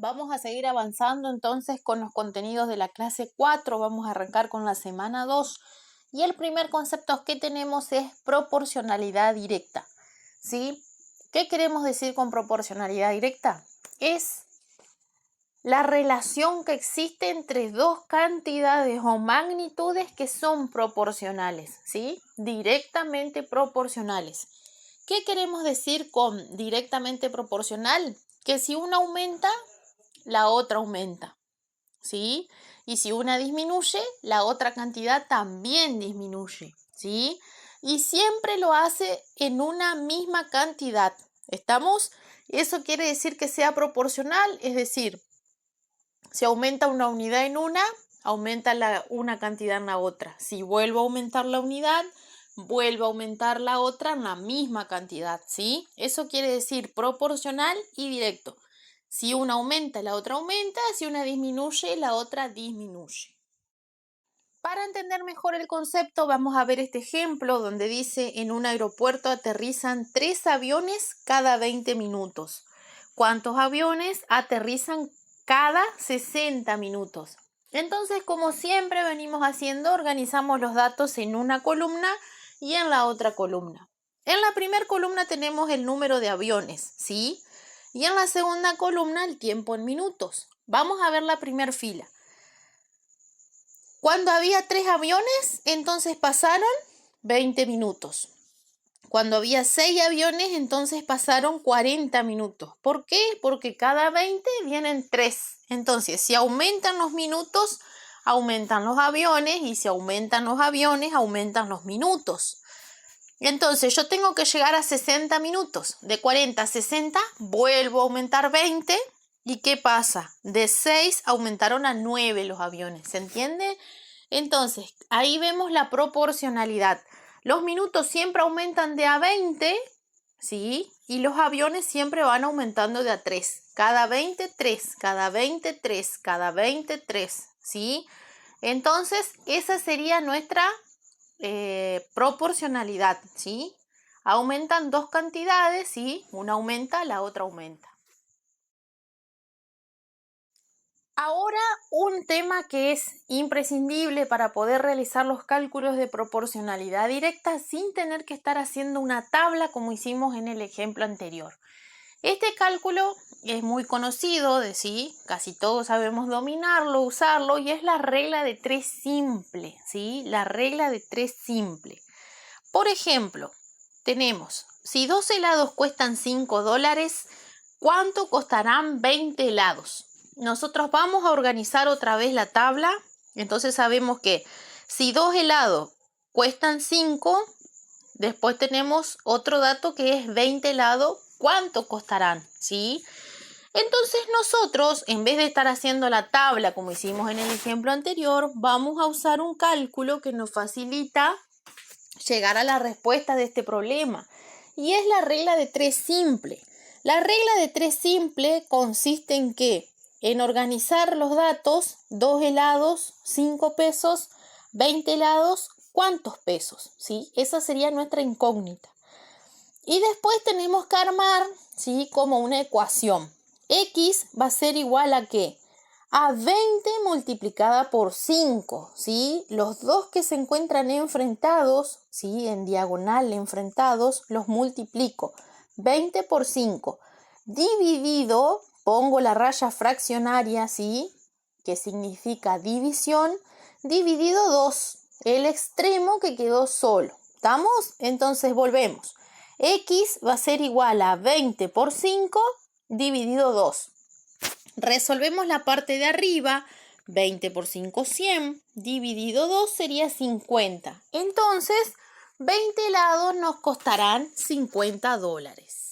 Vamos a seguir avanzando entonces con los contenidos de la clase 4. Vamos a arrancar con la semana 2. Y el primer concepto que tenemos es proporcionalidad directa. ¿Sí? ¿Qué queremos decir con proporcionalidad directa? Es la relación que existe entre dos cantidades o magnitudes que son proporcionales, ¿sí? Directamente proporcionales. ¿Qué queremos decir con directamente proporcional? Que si una aumenta, la otra aumenta, ¿sí? Y si una disminuye, la otra cantidad también disminuye, ¿sí? Y siempre lo hace en una misma cantidad. ¿Estamos? Eso quiere decir que sea proporcional, es decir, si aumenta una unidad en una, aumenta una cantidad en la otra. Si vuelvo a aumentar la unidad, vuelve a aumentar la otra en la misma cantidad, ¿sí? Eso quiere decir proporcional y directo. Si una aumenta, la otra aumenta. Si una disminuye, la otra disminuye. Para entender mejor el concepto, vamos a ver este ejemplo donde dice: en un aeropuerto aterrizan 3 aviones cada 20 minutos. ¿Cuántos aviones aterrizan cada 60 minutos? Entonces, como siempre venimos haciendo, organizamos los datos en una columna y en la otra columna. En la primera columna tenemos el número de aviones, ¿sí? Y en la segunda columna el tiempo en minutos. Vamos a ver la primera fila. Cuando había 3 aviones, entonces pasaron 20 minutos. Cuando había 6 aviones, entonces pasaron 40 minutos. ¿Por qué? Porque cada 20 vienen 3. Entonces, si aumentan los minutos, aumentan los aviones, y si aumentan los aviones, aumentan los minutos. Entonces, yo tengo que llegar a 60 minutos. De 40 a 60, vuelvo a aumentar 20. ¿Y qué pasa? De 6 aumentaron a 9 los aviones. ¿Se entiende? Entonces, ahí vemos la proporcionalidad. Los minutos siempre aumentan de a 20, ¿sí? Y los aviones siempre van aumentando de a 3. Cada 20, 3. Cada 20, 3. Cada 20, 3. ¿Sí? Entonces, esa sería nuestra proporcionalidad, ¿sí? Aumentan dos cantidades, ¿sí? Una aumenta, la otra aumenta. Ahora, un tema que es imprescindible para poder realizar los cálculos de proporcionalidad directa sin tener que estar haciendo una tabla como hicimos en el ejemplo anterior. Este cálculo es muy conocido, ¿sí? Casi todos sabemos dominarlo, usarlo, y es la regla de 3 simple, ¿sí? La regla de 3 simple. Por ejemplo, tenemos, si 2 helados cuestan $5, ¿cuánto costarán 20 helados? Nosotros vamos a organizar otra vez la tabla. Entonces sabemos que si 2 helados cuestan 5, después tenemos otro dato que es 20 helados, ¿cuánto costarán? ¿Sí? Entonces nosotros, en vez de estar haciendo la tabla como hicimos en el ejemplo anterior, vamos a usar un cálculo que nos facilita llegar a la respuesta de este problema. Y es la regla de 3 simple. La regla de 3 simple consiste en que en organizar los datos: 2 helados, 5 pesos, 20 helados, ¿cuántos pesos? ¿Sí? Esa sería nuestra incógnita. Y después tenemos que armar, ¿sí?, como una ecuación. X va a ser igual a ¿qué? A 20 multiplicada por 5, ¿sí? Los dos que se encuentran enfrentados, ¿sí?, en diagonal enfrentados, los multiplico. 20 por 5. Dividido, pongo la raya fraccionaria, ¿sí?, que significa división, dividido 2, el extremo que quedó solo. ¿Estamos? Entonces volvemos. X va a ser igual a 20 por 5 dividido 2. Resolvemos la parte de arriba. 20 por 5, 100. Dividido 2 sería 50. Entonces, 20 helados nos costarán $50.